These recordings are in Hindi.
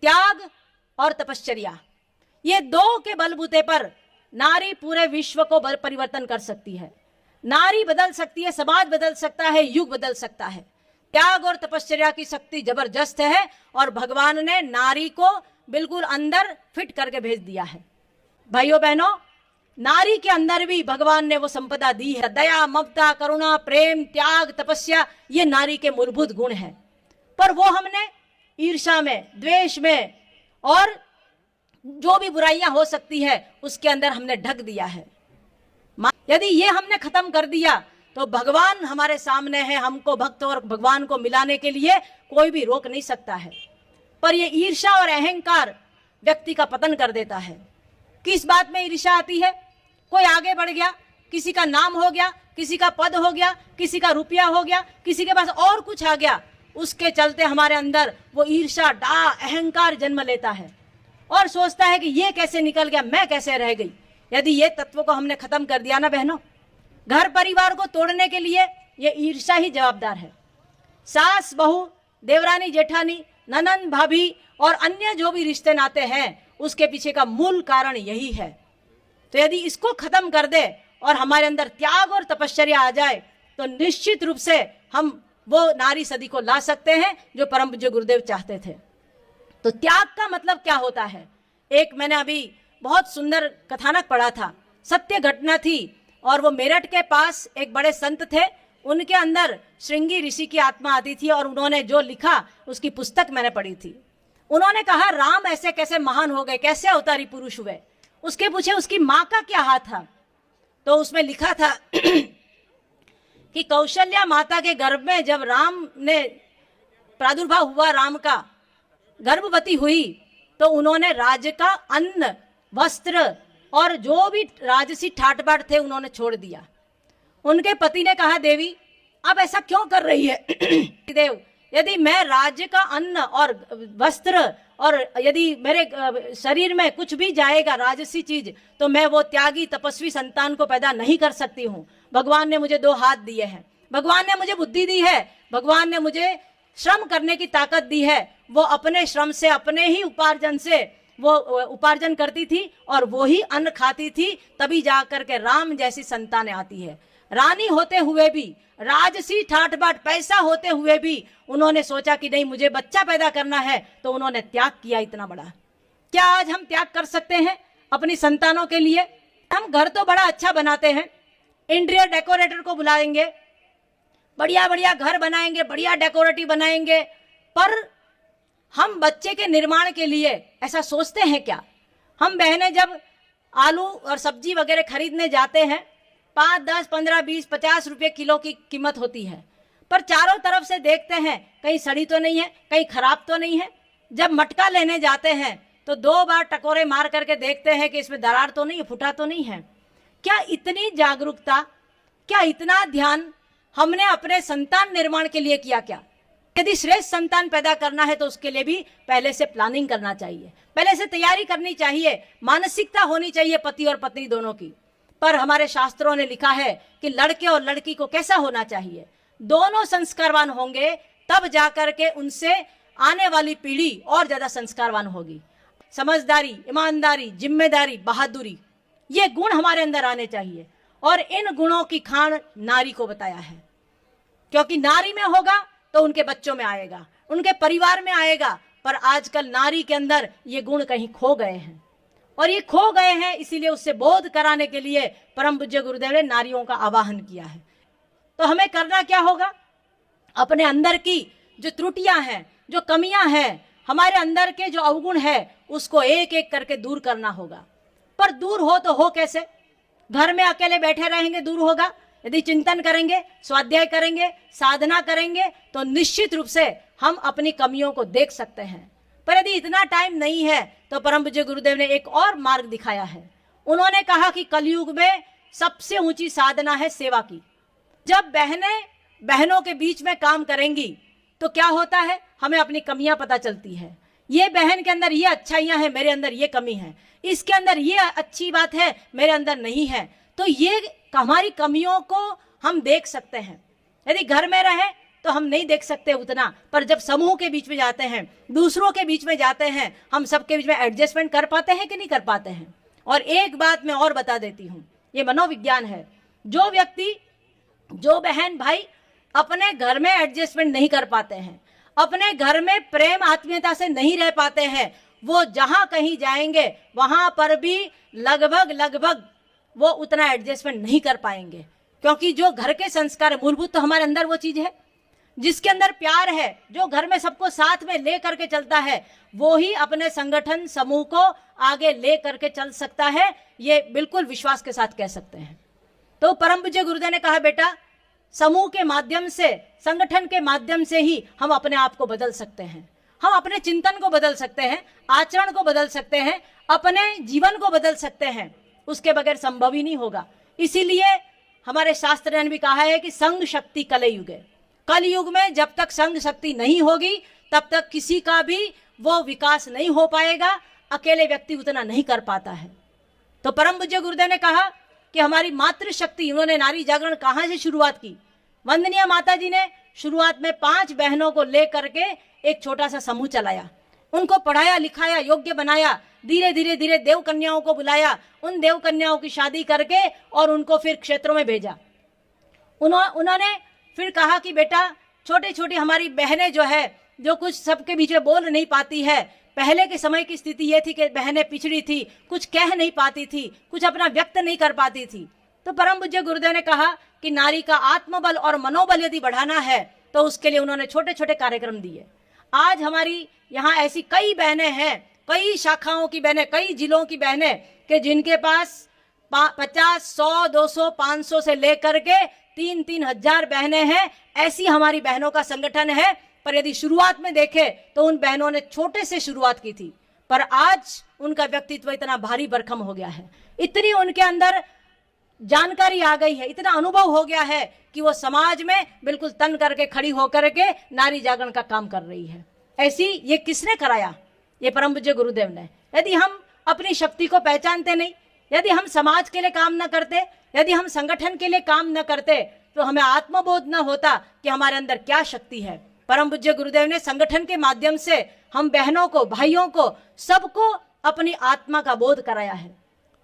त्याग और तपश्चर्या, ये दो के बलबूते पर नारी पूरे विश्व को परिवर्तन कर सकती है। नारी बदल सकती है, समाज बदल सकता है, युग बदल सकता है। त्याग और तपश्चर्या की शक्ति जबरदस्त है और भगवान ने नारी को बिल्कुल अंदर फिट करके भेज दिया है। भाइयों बहनों, नारी के अंदर भी भगवान ने वो संपदा दी है। दया, ममता, करुणा, प्रेम, त्याग, तपस्या, ये नारी के मूलभूत गुण हैं। पर वो हमने ईर्ष्या में, द्वेष में और जो भी बुराइयां हो सकती है उसके अंदर हमने ढक दिया है। यदि ये हमने खत्म कर दिया तो भगवान हमारे सामने है। हमको भक्त और भगवान को मिलाने के लिए कोई भी रोक नहीं सकता है। पर ये ईर्ष्या और अहंकार व्यक्ति का पतन कर देता है। किस बात में ईर्ष्या आती है? कोई आगे बढ़ गया, किसी का नाम हो गया, किसी का पद हो गया, किसी का रुपया हो गया, किसी के पास और कुछ आ गया, उसके चलते हमारे अंदर वो ईर्ष्या, डा, अहंकार जन्म लेता है और सोचता है कि ये कैसे निकल गया, मैं कैसे रह गई। यदि ये तत्व को हमने खत्म कर दिया ना बहनों, घर परिवार को तोड़ने के लिए ये ईर्ष्या ही जवाबदार है। सास बहू, देवरानी जेठानी, ननंद भाभी और अन्य जो भी रिश्ते नाते हैं, उसके पीछे का मूल कारण यही है। तो यदि इसको खत्म कर दे और हमारे अंदर त्याग और तपश्चर्या आ जाए तो निश्चित रूप से हम वो नारी सदी को ला सकते हैं जो परम पूज्य गुरुदेव चाहते थे। तो त्याग का मतलब क्या होता है? एक मैंने अभी बहुत सुंदर कथानक पढ़ा था, सत्य घटना थी, और वो मेरठ के पास एक बड़े संत थे। उनके अंदर श्रृंगी ऋषि की आत्मा आती थी और उन्होंने जो लिखा उसकी पुस्तक मैंने पढ़ी थी। उन्होंने कहा राम ऐसे कैसे महान हो गए, कैसे अवतारी पुरुष हुए। उसके पूछे उसकी माँ का क्या हाथ था, तो उसमें लिखा था कि कौशल्या माता के गर्भ में जब राम ने प्रादुर्भाव हुआ, राम का गर्भवती हुई, तो उन्होंने राज का अन्न, वस्त्र और जो भी राजसी ठाट बाट थे उन्होंने छोड़ दिया। उनके पति ने कहा देवी आप ऐसा क्यों कर रही है? देव, यदि मैं राज्य का अन्न और वस्त्र और यदि मेरे शरीर में कुछ भी जाएगा राजसी चीज, तो मैं वो त्यागी तपस्वी संतान को पैदा नहीं कर सकती हूँ। भगवान ने मुझे 2 हाथ दिए हैं, भगवान ने मुझे बुद्धि दी है, भगवान ने मुझे श्रम करने की ताकत दी है। वो अपने श्रम से, अपने ही उपार्जन से वो उपार्जन करती थी और वो ही अन्न खाती थी, तभी जाकर के राम जैसी संतानें आती है। रानी होते हुए भी, राजसी ठाट बाट पैसा होते हुए भी उन्होंने सोचा कि नहीं मुझे बच्चा पैदा करना है, तो उन्होंने त्याग किया इतना बड़ा। क्या आज हम त्याग कर सकते हैं अपनी संतानों के लिए? हम घर तो बड़ा अच्छा बनाते हैं, इंटीरियर डेकोरेटर को बुलाएंगे, बढ़िया बढ़िया घर बनाएंगे, बढ़िया डेकोरेटिव बनाएंगे, पर हम बच्चे के निर्माण के लिए ऐसा सोचते हैं क्या? हम बहनें जब आलू और सब्जी वगैरह खरीदने जाते हैं, 5, 10, 15, 20, 50 रुपये किलो की कीमत होती है, पर चारों तरफ से देखते हैं कहीं सड़ी तो नहीं है, कहीं खराब तो नहीं है। जब मटका लेने जाते हैं तो 2 बार टकोरे मार करके देखते हैं कि इसमें दरार तो नहीं है, फूटा तो नहीं है। क्या इतनी जागरूकता, क्या इतना ध्यान हमने अपने संतान निर्माण के लिए किया क्या? यदि श्रेष्ठ संतान पैदा करना है तो उसके लिए भी पहले से प्लानिंग करना चाहिए, पहले से तैयारी करनी चाहिए, मानसिकता होनी चाहिए पति और पत्नी दोनों की। पर हमारे शास्त्रों ने लिखा है कि लड़के और लड़की को कैसा होना चाहिए, दोनों संस्कारवान होंगे तब जाकर के उनसे आने वाली पीढ़ी और ज्यादा संस्कारवान होगी। समझदारी, ईमानदारी, जिम्मेदारी, बहादुरी, ये गुण हमारे अंदर आने चाहिए और इन गुणों की खान नारी को बताया है, क्योंकि नारी में होगा तो उनके बच्चों में आएगा, उनके परिवार में आएगा। पर आजकल नारी के अंदर ये गुण कहीं खो गए हैं और ये खो गए हैं, इसीलिए उससे बोध कराने के लिए परम पूज्य गुरुदेव ने नारियों का आवाहन किया है। तो हमें करना क्या होगा? अपने अंदर की जो त्रुटियां हैं, जो कमियां हैं, हमारे अंदर के जो अवगुण है, उसको एक एक करके दूर करना होगा। पर दूर हो तो हो कैसे? घर में अकेले बैठे रहेंगे दूर होगा? यदि चिंतन करेंगे, स्वाध्याय करेंगे, साधना करेंगे, तो निश्चित रूप से हम अपनी कमियों को देख सकते हैं। पर यदि इतना टाइम नहीं है तो परम पूज्य गुरुदेव ने एक और मार्ग दिखाया है। उन्होंने कहा कि कलयुग में सबसे ऊंची साधना है सेवा की। जब बहनें बहनों के बीच में काम करेंगी तो क्या होता है, हमें अपनी कमियां पता चलती है। ये बहन के अंदर ये अच्छाइयां हैं, मेरे अंदर ये कमी है, इसके अंदर ये अच्छी बात है, मेरे अंदर नहीं है। तो ये हमारी कमियों को हम देख सकते हैं। यदि घर में रहे तो हम नहीं देख सकते उतना, पर जब समूह के बीच में जाते हैं, दूसरों के बीच में जाते हैं, हम सबके बीच में एडजस्टमेंट कर पाते हैं कि नहीं कर पाते हैं। और एक बात मैं और बता देती हूँ, ये मनोविज्ञान है। जो व्यक्ति, जो बहन भाई अपने घर में एडजस्टमेंट नहीं कर पाते हैं, अपने घर में प्रेम आत्मीयता से नहीं रह पाते हैं, वो जहां कहीं जाएंगे वहां पर भी लगभग वो उतना एडजस्टमेंट नहीं कर पाएंगे। क्योंकि जो घर के संस्कार मूलभूत, तो हमारे अंदर वो चीज है जिसके अंदर प्यार है, जो घर में सबको साथ में ले करके चलता है, वो ही अपने संगठन समूह को आगे ले करके चल सकता है। ये बिल्कुल विश्वास के साथ कह सकते हैं। तो परम पूज्य गुरुदेव ने कहा, बेटा समूह के माध्यम से, संगठन के माध्यम से ही हम अपने आप को बदल सकते हैं, हम अपने चिंतन को बदल सकते हैं, आचरण को बदल सकते हैं, अपने जीवन को बदल सकते हैं। उसके बगैर संभव ही नहीं होगा। इसीलिए हमारे शास्त्र ने भी कहा है कि संग शक्ति कलयुगे। कल युग में जब तक संग शक्ति नहीं होगी तब तक किसी का भी वो विकास नहीं हो पाएगा, अकेले व्यक्ति उतना नहीं कर पाता है। तो परम पूज्य गुरुदेव ने कहा कि हमारी मातृशक्ति, उन्होंने नारी जागरण कहाँ से शुरुआत की। वंदनीय माता जी ने शुरुआत में 5 बहनों को लेकर के एक छोटा सा समूह चलाया, उनको पढ़ाया लिखाया, योग्य बनाया, धीरे धीरे देव कन्याओं को बुलाया, उन देव कन्याओं की शादी करके और उनको फिर क्षेत्रों में भेजा। उन्होंने फिर कहा कि बेटा छोटी छोटी हमारी बहनें जो है, जो कुछ सबके बीच में बोल नहीं पाती है, पहले के समय की स्थिति ये थी कि बहनें पिछड़ी थी, कुछ कह नहीं पाती थी, कुछ अपना व्यक्त नहीं कर पाती थी। तो परम पूज्य गुरुदेव ने कहा कि नारी का आत्मबल और मनोबल यदि बढ़ाना है तो उसके लिए उन्होंने छोटे छोटे कार्यक्रम दिए। आज हमारी यहाँ ऐसी कई बहनें हैं, कई शाखाओं की बहनें, कई जिलों की बहनें कि जिनके पास 50, 100, 200, 500 से लेकर के 3-3 हजार बहनें हैं। ऐसी हमारी बहनों का संगठन है। पर यदि शुरुआत में देखें तो उन बहनों ने छोटे से शुरुआत की थी, पर आज उनका व्यक्तित्व इतना भारी भरकम हो गया है, इतनी उनके अंदर जानकारी आ गई है, इतना अनुभव हो गया है कि वो समाज में बिल्कुल तन करके खड़ी होकर के नारी जागरण का काम कर रही है। ऐसी ये किसने कराया? ये परम पूज्य गुरुदेव ने। यदि हम अपनी शक्ति को पहचानते नहीं, यदि हम समाज के लिए काम न करते, यदि हम संगठन के लिए काम न करते, तो हमें आत्मबोध न होता कि हमारे अंदर क्या शक्ति है। परम पूज्य गुरुदेव ने संगठन के माध्यम से हम बहनों को, भाइयों को, सबको अपनी आत्मा का बोध कराया है।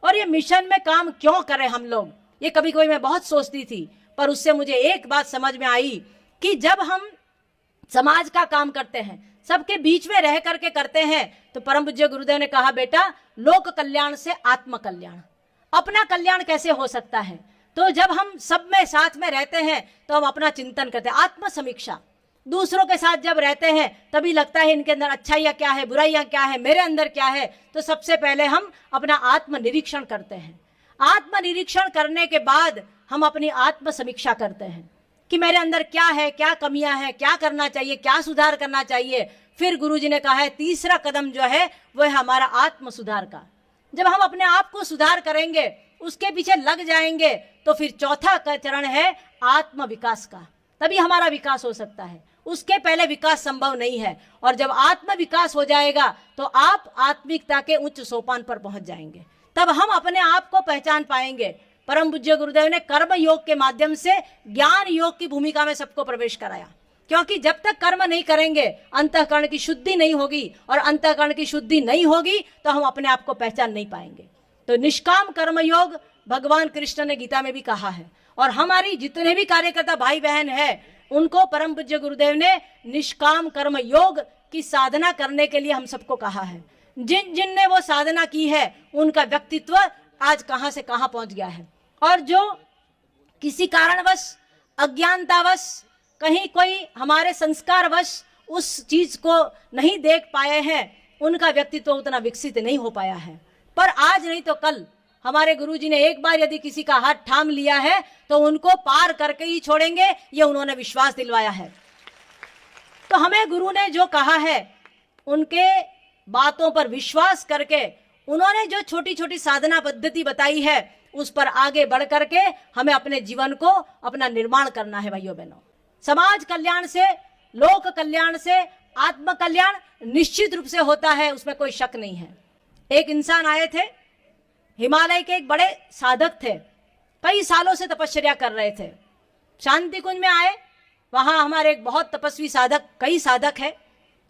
और ये मिशन में काम क्यों करें हम लोग, ये कभी कभी मैं बहुत सोचती थी, पर उससे मुझे एक बात समझ में आई कि जब हम समाज का काम करते हैं, सबके बीच में रह करके करते हैं, तो परम पूज्य गुरुदेव ने कहा, बेटा लोक कल्याण से आत्म कल्याण, अपना कल्याण कैसे हो सकता है? तो जब हम सब में साथ में रहते हैं तो हम अपना चिंतन करते हैं, आत्म समीक्षा। दूसरों के साथ जब रहते हैं तभी लगता है इनके अंदर अच्छाइयाँ क्या है, बुराइयाँ क्या है, मेरे अंदर क्या है। तो सबसे पहले हम अपना आत्म निरीक्षण करते हैं। आत्म निरीक्षण करने के बाद हम अपनी आत्म समीक्षा करते हैं कि मेरे अंदर क्या है, क्या कमियां हैं, क्या करना चाहिए, क्या सुधार करना चाहिए। फिर गुरुजी ने कहा है तीसरा कदम जो है वो है हमारा आत्म सुधार का। जब हम अपने आप को सुधार करेंगे, उसके पीछे लग जाएंगे, तो फिर चौथा चरण है आत्म विकास का। तभी हमारा विकास हो सकता है, उसके पहले विकास संभव नहीं है। और जब आत्म विकास हो जाएगा तो आप आत्मिकता के उच्च सोपान पर पहुंच जाएंगे, तब हम अपने आप को पहचान पाएंगे। परम पूज्य गुरुदेव ने कर्म योग के माध्यम से ज्ञान योग की भूमिका में सबको प्रवेश कराया, क्योंकि जब तक कर्म नहीं करेंगे अंतःकरण की शुद्धि नहीं होगी, और अंतःकरण की शुद्धि नहीं होगी तो हम अपने आप को पहचान नहीं पाएंगे। तो निष्काम कर्म योग भगवान कृष्ण ने गीता में भी कहा है, और हमारी जितने भी कार्यकर्ता भाई बहन है उनको परम पूज्य गुरुदेव ने निष्काम कर्म योग की साधना करने के लिए हम सबको कहा है। जिनने वो साधना की है उनका व्यक्तित्व आज कहां से कहां पहुंच गया है, और जो किसी कारणवश, अज्ञानतावश, कहीं कोई हमारे संस्कारवश उस चीज को नहीं देख पाए हैं, उनका व्यक्तित्व उतना विकसित नहीं हो पाया है। पर आज नहीं तो कल हमारे गुरुजी ने एक बार यदि किसी का हाथ थाम लिया है तो उनको पार करके ही छोड़ेंगे, ये उन्होंने विश्वास दिलवाया है। तो हमें गुरु ने जो कहा है उनके बातों पर विश्वास करके, उन्होंने जो छोटी छोटी साधना पद्धति बताई है उस पर आगे बढ़ करके हमें अपने जीवन को अपना निर्माण करना है। भाइयों बहनों, समाज कल्याण से, लोक कल्याण से आत्म कल्याण निश्चित रूप से होता है, उसमें कोई शक नहीं है। एक इंसान आए थे, हिमालय के एक बड़े साधक थे, कई सालों से तपस्या कर रहे थे। शांति कुंज में आए, वहाँ हमारे एक बहुत तपस्वी साधक, कई साधक है,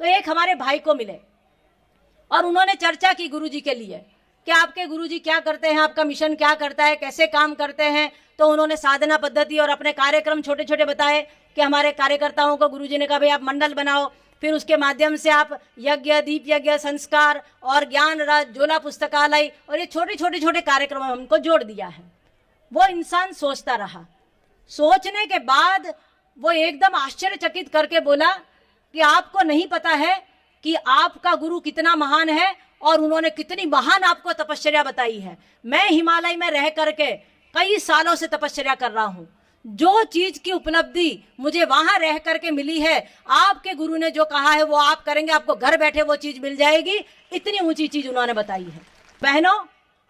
तो एक हमारे भाई को मिले और उन्होंने चर्चा की गुरुजी के लिए कि आपके गुरुजी क्या करते हैं, आपका मिशन क्या करता है, कैसे काम करते हैं। तो उन्होंने साधना पद्धति और अपने कार्यक्रम छोटे छोटे बताए कि हमारे कार्यकर्ताओं को गुरुजी ने कहा भाई आप मंडल बनाओ, फिर उसके माध्यम से आप यज्ञ, दीप यज्ञ, संस्कार और ज्ञान रथ, जोला पुस्तकालय और ये छोटे कार्यक्रम हमको जोड़ दिया है। वो इंसान सोचता रहा, सोचने के बाद वो एकदम आश्चर्यचकित करके बोला कि आपको नहीं पता है कि आपका गुरु कितना महान है और उन्होंने कितनी महान आपको तपश्चर्या बताई है। मैं हिमालय में रह करके कई सालों से तपश्चर्या कर रहा हूँ, जो चीज की उपलब्धि मुझे वहां रह करके मिली है, आपके गुरु ने जो कहा है वो आप करेंगे, आपको घर बैठे वो चीज मिल जाएगी। इतनी ऊंची चीज उन्होंने बताई है। बहनों,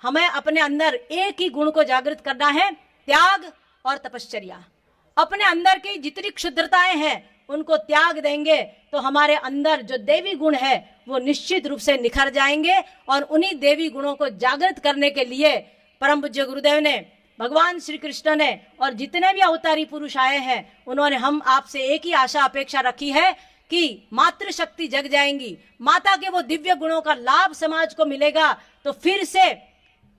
हमें अपने अंदर एक ही गुण को जागृत करना है, त्याग और तपश्चर्या। अपने अंदर की जितनी क्षुद्रताएं हैं उनको त्याग देंगे तो हमारे अंदर जो देवी गुण है वो निश्चित रूप से निखर जाएंगे। और उन्हीं देवी गुणों को जागृत करने के लिए परम पूज्य गुरुदेव ने, भगवान श्री कृष्ण ने और जितने भी अवतारी पुरुष आए हैं, उन्होंने हम आपसे एक ही आशा अपेक्षा रखी है कि मातृशक्ति जग जाएंगी, माता के वो दिव्य गुणों का लाभ समाज को मिलेगा। तो फिर से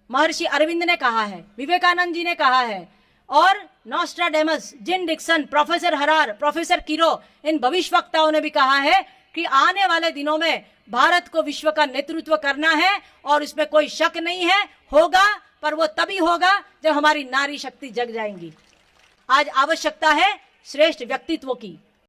महर्षि अरविंद ने कहा है, विवेकानंद जी ने कहा है और नॉस्ट्राडेमस, जिन डिक्सन, प्रोफेसर हरार, प्रोफेसर किरो, इन भविष्यवक्ताओं ने भी कहा है कि आने वाले दिनों में भारत को विश्व का नेतृत्व करना है और इसमें कोई शक नहीं है, होगा, पर वो तभी होगा जब हमारी नारी शक्ति जग जाएंगी। आज आवश्यकता है श्रेष्ठ व्यक्तित्व की,